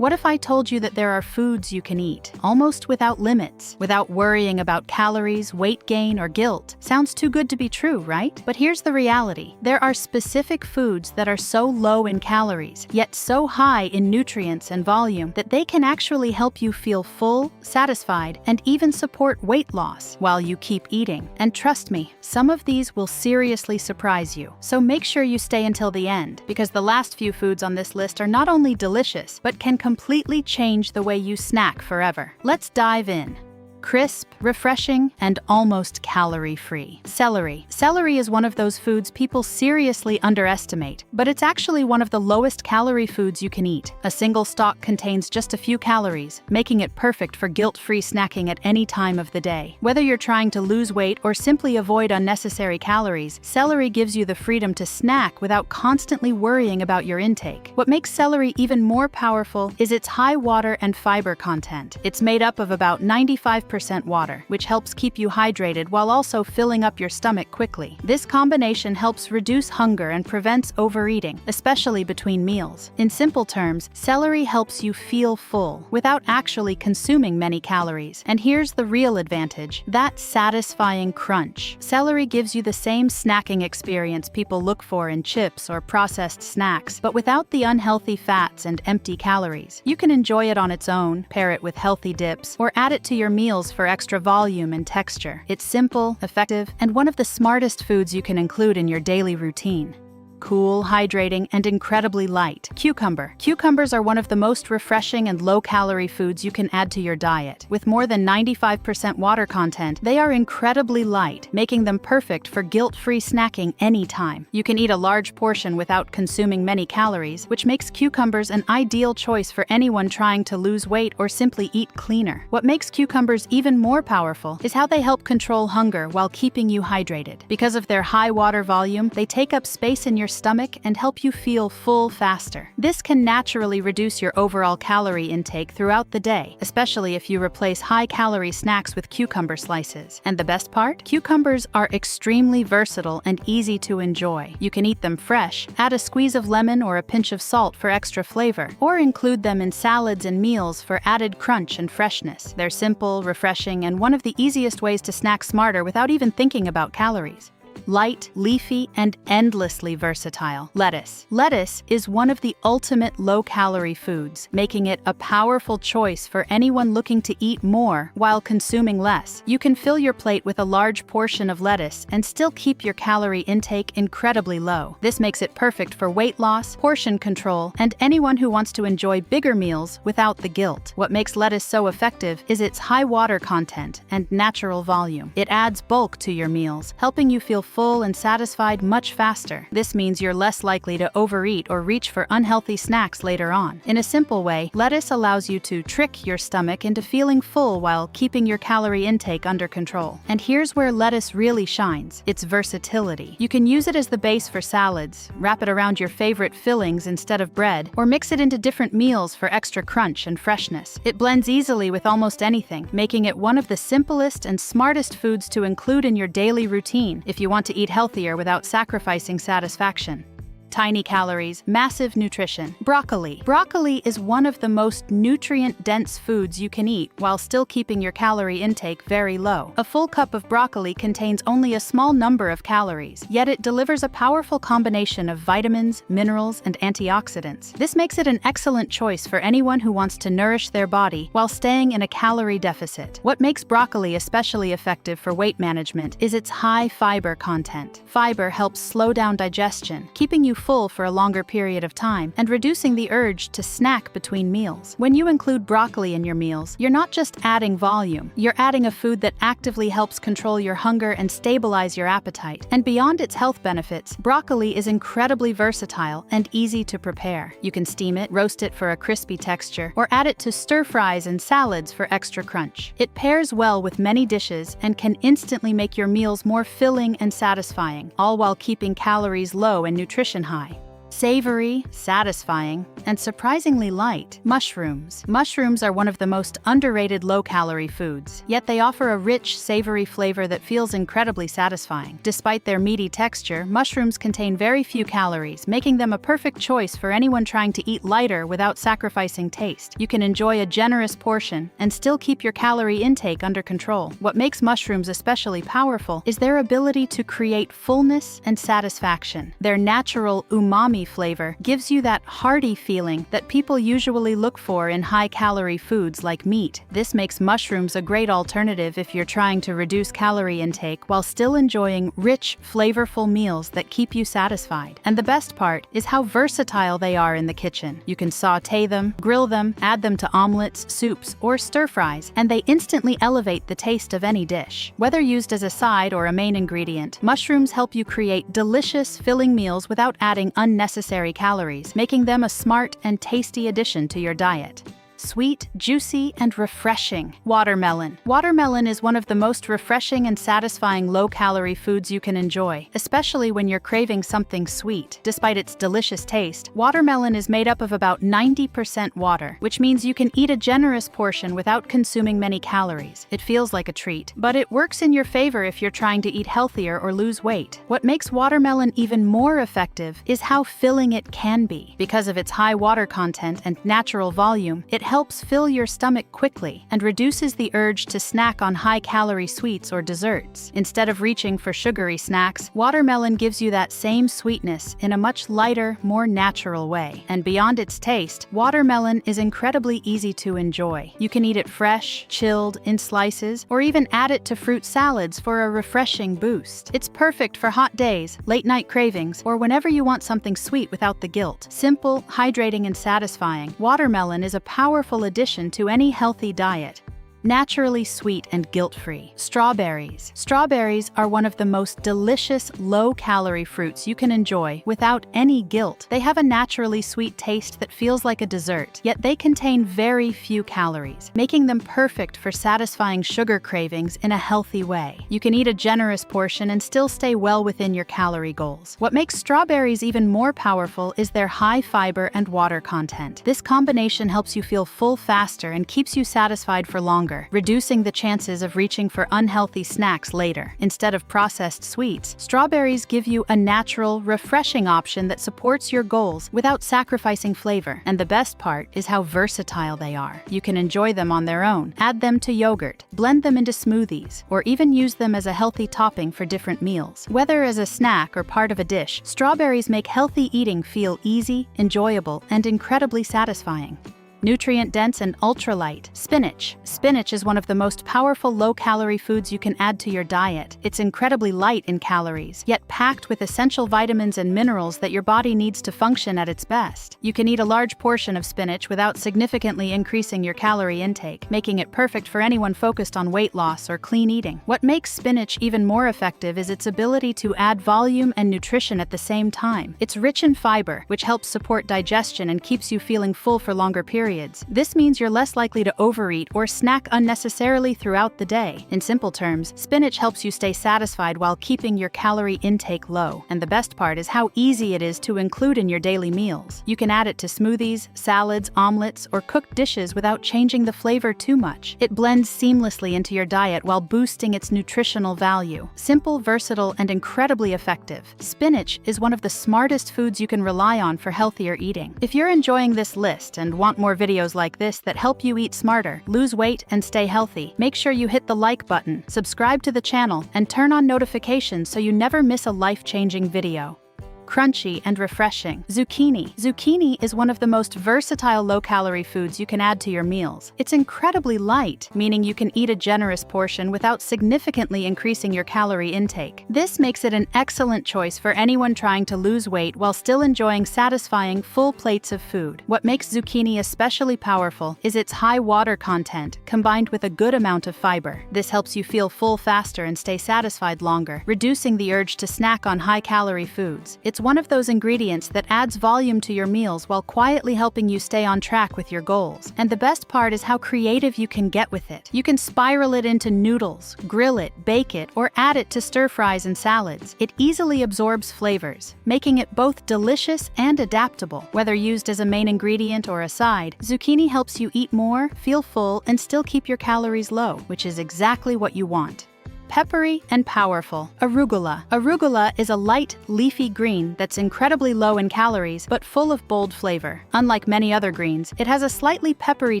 What if I told you that there are foods you can eat, almost without limits, without worrying about calories, weight gain, or guilt? Sounds too good to be true, right? But here's the reality. There are specific foods that are so low in calories, yet so high in nutrients and volume that they can actually help you feel full, satisfied, and even support weight loss while you keep eating. And trust me, some of these will seriously surprise you. So make sure you stay until the end, because the last few foods on this list are not only delicious, but can completely change the way you snack forever. Let's dive in. Crisp, refreshing, and almost calorie-free. Celery. Celery is one of those foods people seriously underestimate, but it's actually one of the lowest calorie foods you can eat. A single stalk contains just a few calories, making it perfect for guilt-free snacking at any time of the day. Whether you're trying to lose weight or simply avoid unnecessary calories, celery gives you the freedom to snack without constantly worrying about your intake. What makes celery even more powerful is its high water and fiber content. It's made up of about 95% water, which helps keep you hydrated while also filling up your stomach quickly. This combination helps reduce hunger and prevents overeating, especially between meals. In simple terms, celery helps you feel full without actually consuming many calories. And here's the real advantage: that satisfying crunch. Celery gives you the same snacking experience people look for in chips or processed snacks, but without the unhealthy fats and empty calories. You can enjoy it on its own, pair it with healthy dips, or add it to your meals for extra volume and texture. It's simple, effective, and one of the smartest foods you can include in your daily routine. Cool, hydrating, and incredibly light. Cucumber. Cucumbers are one of the most refreshing and low-calorie foods you can add to your diet. With more than 95% water content, they are incredibly light, making them perfect for guilt-free snacking anytime. You can eat a large portion without consuming many calories, which makes cucumbers an ideal choice for anyone trying to lose weight or simply eat cleaner. What makes cucumbers even more powerful is how they help control hunger while keeping you hydrated. Because of their high water volume, they take up space in your stomach and help you feel full faster. This can naturally reduce your overall calorie intake throughout the day, especially if you replace high-calorie snacks with cucumber slices. And the best part? Cucumbers are extremely versatile and easy to enjoy. You can eat them fresh, add a squeeze of lemon or a pinch of salt for extra flavor, or include them in salads and meals for added crunch and freshness. They're simple, refreshing, and one of the easiest ways to snack smarter without even thinking about calories. Light, leafy, and endlessly versatile. Lettuce. Lettuce is one of the ultimate low-calorie foods, making it a powerful choice for anyone looking to eat more while consuming less. You can fill your plate with a large portion of lettuce and still keep your calorie intake incredibly low. This makes it perfect for weight loss, portion control, and anyone who wants to enjoy bigger meals without the guilt. What makes lettuce so effective is its high water content and natural volume. It adds bulk to your meals, helping you feel full and satisfied much faster. This means you're less likely to overeat or reach for unhealthy snacks later on. In a simple way, lettuce allows you to trick your stomach into feeling full while keeping your calorie intake under control. And here's where lettuce really shines: its versatility. You can use it as the base for salads, wrap it around your favorite fillings instead of bread, or mix it into different meals for extra crunch and freshness. It blends easily with almost anything, making it one of the simplest and smartest foods to include in your daily routine if you want to eat healthier without sacrificing satisfaction. Tiny calories, massive nutrition. Broccoli. Broccoli is one of the most nutrient-dense foods you can eat while still keeping your calorie intake very low. A full cup of broccoli contains only a small number of calories, yet it delivers a powerful combination of vitamins, minerals, and antioxidants. This makes it an excellent choice for anyone who wants to nourish their body while staying in a calorie deficit. What makes broccoli especially effective for weight management is its high fiber content. Fiber helps slow down digestion, keeping you full for a longer period of time and reducing the urge to snack between meals. When you include broccoli in your meals, you're not just adding volume, you're adding a food that actively helps control your hunger and stabilize your appetite. And beyond its health benefits, broccoli is incredibly versatile and easy to prepare. You can steam it, roast it for a crispy texture, or add it to stir-fries and salads for extra crunch. It pairs well with many dishes and can instantly make your meals more filling and satisfying, all while keeping calories low and nutrition high. Savory, satisfying, and surprisingly light. Mushrooms. Mushrooms are one of the most underrated low-calorie foods, yet they offer a rich, savory flavor that feels incredibly satisfying. Despite their meaty texture, mushrooms contain very few calories, making them a perfect choice for anyone trying to eat lighter without sacrificing taste. You can enjoy a generous portion and still keep your calorie intake under control. What makes mushrooms especially powerful is their ability to create fullness and satisfaction. Their natural umami flavor gives you that hearty feeling that people usually look for in high-calorie foods like meat. This makes mushrooms a great alternative if you're trying to reduce calorie intake while still enjoying rich, flavorful meals that keep you satisfied. And the best part is how versatile they are in the kitchen. You can sauté them, grill them, add them to omelets, soups, or stir-fries, and they instantly elevate the taste of any dish. Whether used as a side or a main ingredient, mushrooms help you create delicious, filling meals without adding unnecessary calories, making them a smart and tasty addition to your diet. Sweet, juicy, and refreshing. Watermelon. Watermelon is one of the most refreshing and satisfying low-calorie foods you can enjoy, especially when you're craving something sweet. Despite its delicious taste, watermelon is made up of about 90% water, which means you can eat a generous portion without consuming many calories. It feels like a treat, but it works in your favor if you're trying to eat healthier or lose weight. What makes watermelon even more effective is how filling it can be. Because of its high water content and natural volume, it helps fill your stomach quickly and reduces the urge to snack on high-calorie sweets or desserts. Instead of reaching for sugary snacks, watermelon gives you that same sweetness in a much lighter, more natural way. And beyond its taste, watermelon is incredibly easy to enjoy. You can eat it fresh, chilled, in slices, or even add it to fruit salads for a refreshing boost. It's perfect for hot days, late-night cravings, or whenever you want something sweet without the guilt. Simple, hydrating, and satisfying, watermelon is a powerful addition to any healthy diet. Naturally sweet and guilt-free. Strawberries. Strawberries are one of the most delicious, low-calorie fruits you can enjoy without any guilt. They have a naturally sweet taste that feels like a dessert, yet they contain very few calories, making them perfect for satisfying sugar cravings in a healthy way. You can eat a generous portion and still stay well within your calorie goals. What makes strawberries even more powerful is their high fiber and water content. This combination helps you feel full faster and keeps you satisfied for longer, reducing the chances of reaching for unhealthy snacks later. Instead of processed sweets, strawberries give you a natural, refreshing option that supports your goals without sacrificing flavor. And the best part is how versatile they are. You can enjoy them on their own, add them to yogurt, blend them into smoothies, or even use them as a healthy topping for different meals. Whether as a snack or part of a dish, strawberries make healthy eating feel easy, enjoyable, and incredibly satisfying. Nutrient-dense and ultra-light. Spinach. Spinach is one of the most powerful low-calorie foods you can add to your diet. It's incredibly light in calories, yet packed with essential vitamins and minerals that your body needs to function at its best. You can eat a large portion of spinach without significantly increasing your calorie intake, making it perfect for anyone focused on weight loss or clean eating. What makes spinach even more effective is its ability to add volume and nutrition at the same time. It's rich in fiber, which helps support digestion and keeps you feeling full for longer periods. This means you're less likely to overeat or snack unnecessarily throughout the day. In simple terms, spinach helps you stay satisfied while keeping your calorie intake low. And the best part is how easy it is to include in your daily meals. You can add it to smoothies, salads, omelets, or cooked dishes without changing the flavor too much. It blends seamlessly into your diet while boosting its nutritional value. Simple, versatile, and incredibly effective, spinach is one of the smartest foods you can rely on for healthier eating. If you're enjoying this list and want more videos like this that help you eat smarter, lose weight, and stay healthy, make sure you hit the like button, subscribe to the channel, and turn on notifications so you never miss a life-changing video. Crunchy and refreshing. Zucchini. Zucchini is one of the most versatile low-calorie foods you can add to your meals. It's incredibly light, meaning you can eat a generous portion without significantly increasing your calorie intake. This makes it an excellent choice for anyone trying to lose weight while still enjoying satisfying, full plates of food. What makes zucchini especially powerful is its high water content, combined with a good amount of fiber. This helps you feel full faster and stay satisfied longer, reducing the urge to snack on high-calorie foods. It's It's one of those ingredients that adds volume to your meals while quietly helping you stay on track with your goals. And the best part is how creative you can get with it. You can spiral it into noodles, grill it, bake it, or add it to stir fries and salads. It easily absorbs flavors, making it both delicious and adaptable. Whether used as a main ingredient or a side, zucchini helps you eat more, feel full, and still keep your calories low, which is exactly what you want. Peppery and powerful. Arugula. Arugula is a light, leafy green that's incredibly low in calories but full of bold flavor. Unlike many other greens, it has a slightly peppery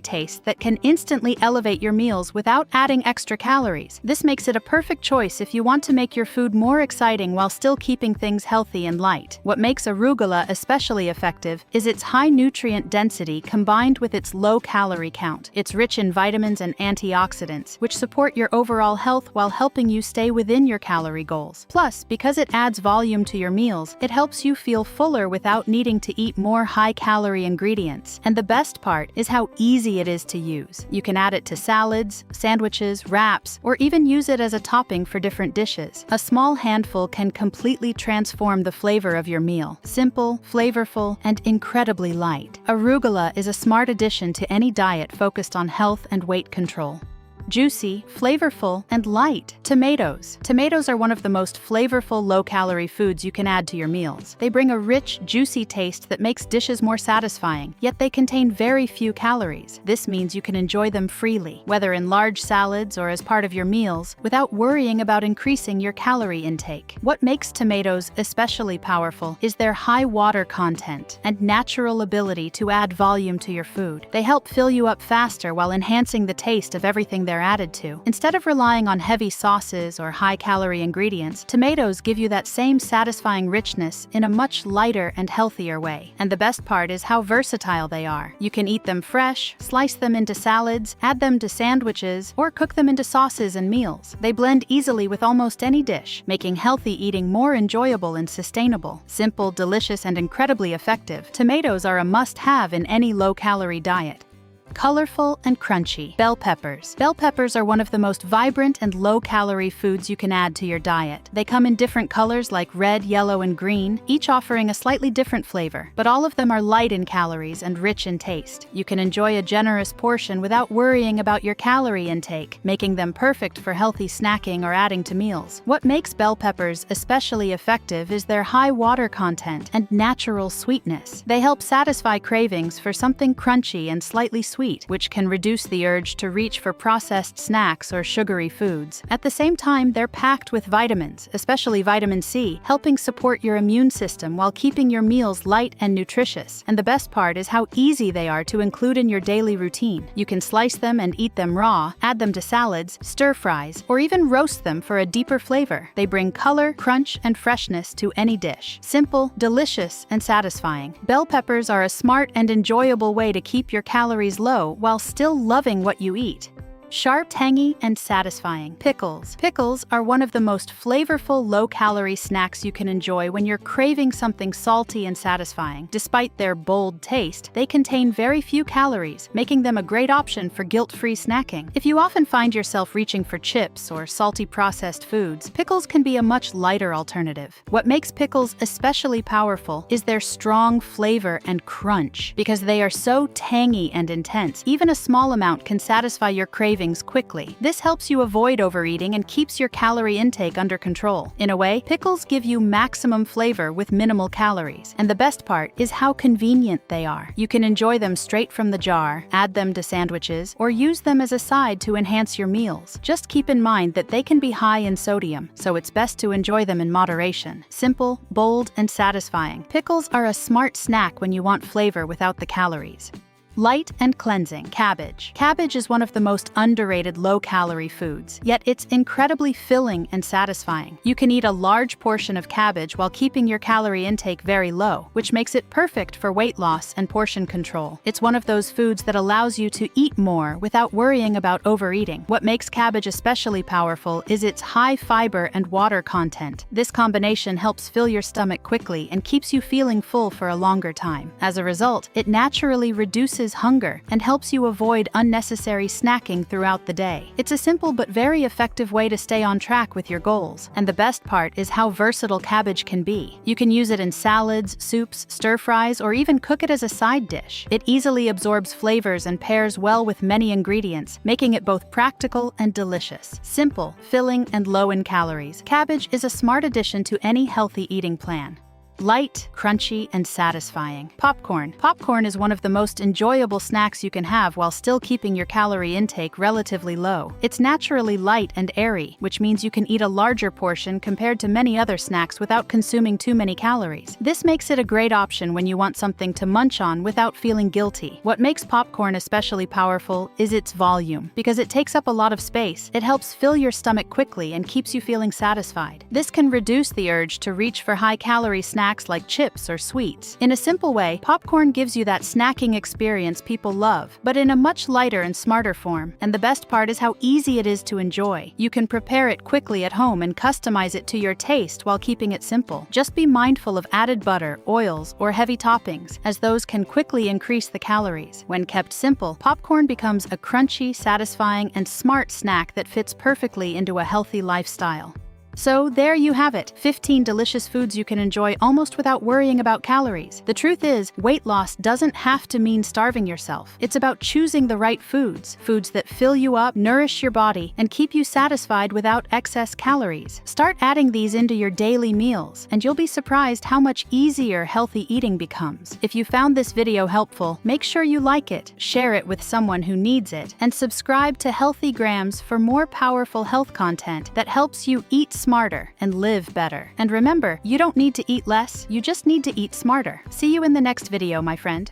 taste that can instantly elevate your meals without adding extra calories. This makes it a perfect choice if you want to make your food more exciting while still keeping things healthy and light. What makes arugula especially effective is its high nutrient density combined with its low calorie count. It's rich in vitamins and antioxidants, which support your overall health while helping you stay within your calorie goals. Plus, because it adds volume to your meals, it helps you feel fuller without needing to eat more high-calorie ingredients. And the best part is how easy it is to use. You can add it to salads, sandwiches, wraps, or even use it as a topping for different dishes. A small handful can completely transform the flavor of your meal. Simple, flavorful, and incredibly light. Arugula is a smart addition to any diet focused on health and weight control. Juicy, flavorful, and light. Tomatoes. Tomatoes are one of the most flavorful, low-calorie foods you can add to your meals. They bring a rich, juicy taste that makes dishes more satisfying, yet they contain very few calories. This means you can enjoy them freely, whether in large salads or as part of your meals, without worrying about increasing your calorie intake. What makes tomatoes especially powerful is their high water content and natural ability to add volume to your food. They help fill you up faster while enhancing the taste of everything they're added to. Instead of relying on heavy sauces or high-calorie ingredients, tomatoes give you that same satisfying richness in a much lighter and healthier way. And the best part is how versatile they are. You can eat them fresh, slice them into salads, add them to sandwiches, or cook them into sauces and meals. They blend easily with almost any dish, making healthy eating more enjoyable and sustainable. Simple, delicious, and incredibly effective, tomatoes are a must-have in any low-calorie diet. Colorful and crunchy. Bell peppers. Bell peppers are one of the most vibrant and low-calorie foods you can add to your diet. They come in different colors like red, yellow, and green, each offering a slightly different flavor, but all of them are light in calories and rich in taste. You can enjoy a generous portion without worrying about your calorie intake, making them perfect for healthy snacking or adding to meals. What makes bell peppers especially effective is their high water content and natural sweetness. They help satisfy cravings for something crunchy and slightly sweet, which can reduce the urge to reach for processed snacks or sugary foods. At the same time, they're packed with vitamins, especially vitamin C, helping support your immune system while keeping your meals light and nutritious. And the best part is how easy they are to include in your daily routine. You can slice them and eat them raw, add them to salads, stir fries, or even roast them for a deeper flavor. They bring color, crunch, and freshness to any dish. Simple, delicious, and satisfying. Bell peppers are a smart and enjoyable way to keep your calories low while still loving what you eat. Sharp, tangy, and satisfying. Pickles. Pickles are one of the most flavorful, low-calorie snacks you can enjoy when you're craving something salty and satisfying. Despite their bold taste, they contain very few calories, making them a great option for guilt-free snacking. If you often find yourself reaching for chips or salty processed foods, pickles can be a much lighter alternative. What makes pickles especially powerful is their strong flavor and crunch. Because they are so tangy and intense, even a small amount can satisfy your cravings quickly. This helps you avoid overeating and keeps your calorie intake under control. In a way, pickles give you maximum flavor with minimal calories. And the best part is how convenient they are. You can enjoy them straight from the jar, add them to sandwiches, or use them as a side to enhance your meals. Just keep in mind that they can be high in sodium, so it's best to enjoy them in moderation. Simple, bold, and satisfying. Pickles are a smart snack when you want flavor without the calories. Light and cleansing. Cabbage. Cabbage is one of the most underrated low-calorie foods, yet it's incredibly filling and satisfying. You can eat a large portion of cabbage while keeping your calorie intake very low, which makes it perfect for weight loss and portion control. It's one of those foods that allows you to eat more without worrying about overeating. What makes cabbage especially powerful is its high fiber and water content. This combination helps fill your stomach quickly and keeps you feeling full for a longer time. As a result, it naturally reduces reduces hunger and helps you avoid unnecessary snacking throughout the day. It's a simple but very effective way to stay on track with your goals. And the best part is how versatile cabbage can be. You can use it in salads, soups, stir-fries, or even cook it as a side dish. It easily absorbs flavors and pairs well with many ingredients, making it both practical and delicious. Simple, filling, and low in calories, cabbage is a smart addition to any healthy eating plan. Light, crunchy, and satisfying. Popcorn. Popcorn is one of the most enjoyable snacks you can have while still keeping your calorie intake relatively low. It's naturally light and airy, which means you can eat a larger portion compared to many other snacks without consuming too many calories. This makes it a great option when you want something to munch on without feeling guilty. What makes popcorn especially powerful is its volume. Because it takes up a lot of space, it helps fill your stomach quickly and keeps you feeling satisfied. This can reduce the urge to reach for high-calorie snacks like chips or sweets. In a simple way, popcorn gives you that snacking experience people love, but in a much lighter and smarter form. And the best part is how easy it is to enjoy. You can prepare it quickly at home and customize it to your taste while keeping it simple. Just be mindful of added butter, oils, or heavy toppings, as those can quickly increase the calories. When kept simple, popcorn becomes a crunchy, satisfying, and smart snack that fits perfectly into a healthy lifestyle. So there you have it, 15 delicious foods you can enjoy almost without worrying about calories. The truth is, weight loss doesn't have to mean starving yourself. It's about choosing the right foods, foods that fill you up, nourish your body, and keep you satisfied without excess calories. Start adding these into your daily meals, and you'll be surprised how much easier healthy eating becomes. If you found this video helpful, make sure you like it, share it with someone who needs it, and subscribe to Healthy Grams for more powerful health content that helps you eat smarter and live better. And remember, you don't need to eat less, you just need to eat smarter. See you in the next video, my friend.